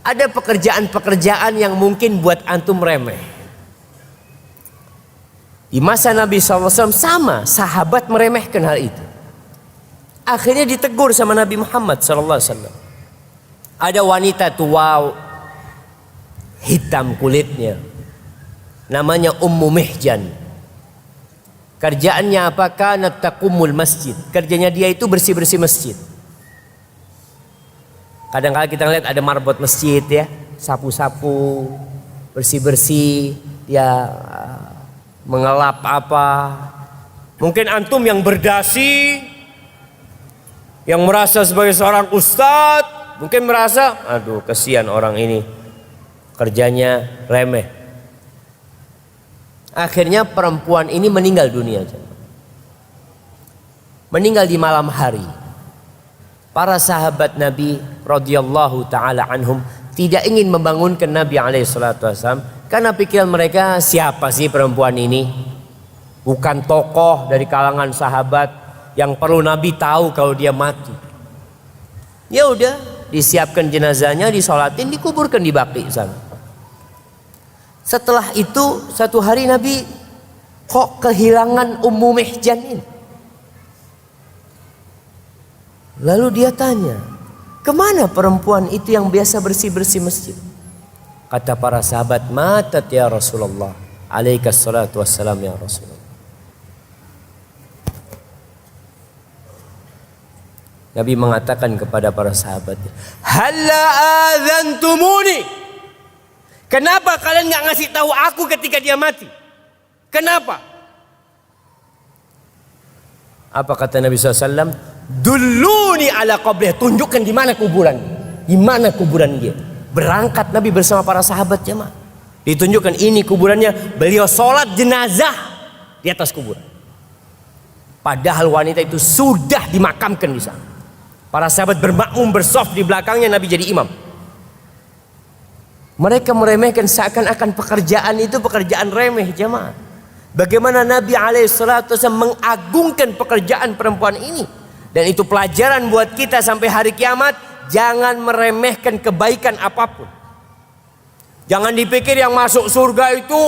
Ada pekerjaan-pekerjaan yang mungkin buat antum remeh. Di masa Nabi SAW sama, sahabat meremehkan hal itu. Akhirnya ditegur sama Nabi Muhammad SAW. Ada wanita tua, hitam kulitnya, namanya Ummu Mihjan. Kerjaannya apa? Kanat taqumul masjid. Kerjanya dia itu bersih-bersih masjid. Kadang-kadang kita lihat ada marbot masjid ya, sapu-sapu, bersih-bersih, dia mengelap apa. Mungkin antum yang berdasi, yang merasa sebagai seorang ustadz, mungkin merasa, aduh kesian orang ini, kerjanya remeh. Akhirnya perempuan ini meninggal dunia. Meninggal di malam hari. Para sahabat Nabi radhiyallahu taala anhum tidak ingin membangunkan Nabi alaihi salatu wasallam karena pikiran mereka, siapa sih perempuan ini? Bukan tokoh dari kalangan sahabat yang perlu Nabi tahu kalau dia mati. Ya udah, disiapkan jenazahnya, disolatin, dikuburkan di Baqi sana. Setelah itu satu hari Nabi kok kehilangan Ummu Mihjan ini. Lalu dia tanya, kemana perempuan itu yang biasa bersih-bersih masjid? Kata para sahabat, matat ya Rasulullah, alaikas salatu wassalam ya Rasulullah. Nabi mengatakan kepada para sahabat, halla adzantumuni, kenapa kalian gak ngasih tahu aku ketika dia mati? Kenapa? Apa kata Nabi SAW? Dulluni ala qabrih, tunjukkan di mana kuburan, di mana kuburan dia. Berangkat Nabi bersama para sahabat jemaah. Ditunjukkan ini kuburannya, beliau sholat jenazah di atas kuburan. Padahal wanita itu sudah dimakamkan di sana. Para sahabat bermakmum bersaf di belakangnya, Nabi jadi imam. Mereka meremehkan seakan-akan pekerjaan itu pekerjaan remeh jemaah. Bagaimana Nabi alaihissalatu mengagungkan pekerjaan perempuan ini. Dan itu pelajaran buat kita sampai hari kiamat. Jangan meremehkan kebaikan apapun. Jangan dipikir yang masuk surga itu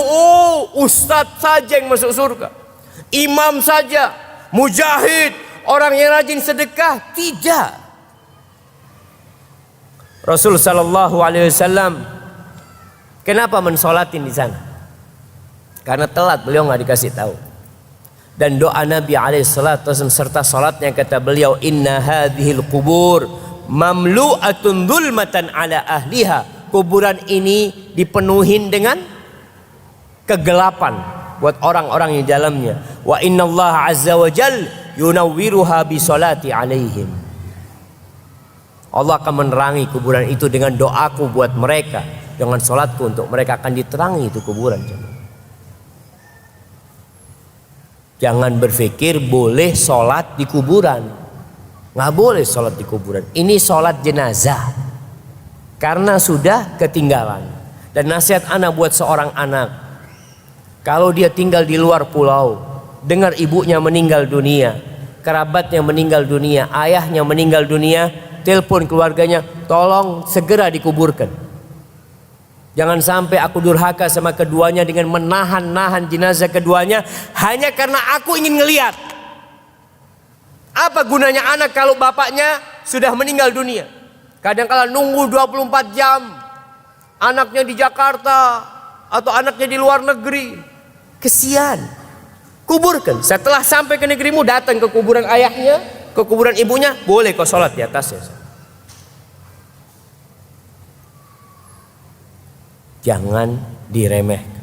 ustadz saja yang masuk surga, imam saja, mujahid, orang yang rajin sedekah. Tidak. Rasul sallallahu alaihi wasallam kenapa mensolatin di sana? Karena telat, beliau nggak dikasih tahu. Dan doa Nabi alaihissalam serta salatnya, kata beliau, inna hadhil kubur mamlu'atun dzulmatan ala ahliha. Kuburan ini dipenuhi dengan kegelapan buat orang-orang di dalamnya. Wa innallaha azza wa jal yunawwiruha bi salati alaihim. Allah akan menerangi kuburan itu dengan doaku buat mereka, dengan salatku untuk mereka, akan diterangi itu kuburan. Jangan berpikir boleh sholat di kuburan. Nggak boleh sholat di kuburan. Ini sholat jenazah. Karena sudah ketinggalan. Dan nasihat anak buat seorang anak, kalau dia tinggal di luar pulau, dengar ibunya meninggal dunia, kerabatnya meninggal dunia, ayahnya meninggal dunia, telepon keluarganya, tolong segera dikuburkan. Jangan sampai aku durhaka sama keduanya dengan menahan-nahan jenazah keduanya hanya karena aku ingin ngelihat. Apa gunanya anak kalau bapaknya sudah meninggal dunia? Kadang-kala nunggu 24 jam. Anaknya di Jakarta atau anaknya di luar negeri. Kesian. Kuburkan. Setelah sampai ke negerimu, datang ke kuburan ayahnya, ke kuburan ibunya, boleh kau sholat di atasnya. Jangan diremehkan.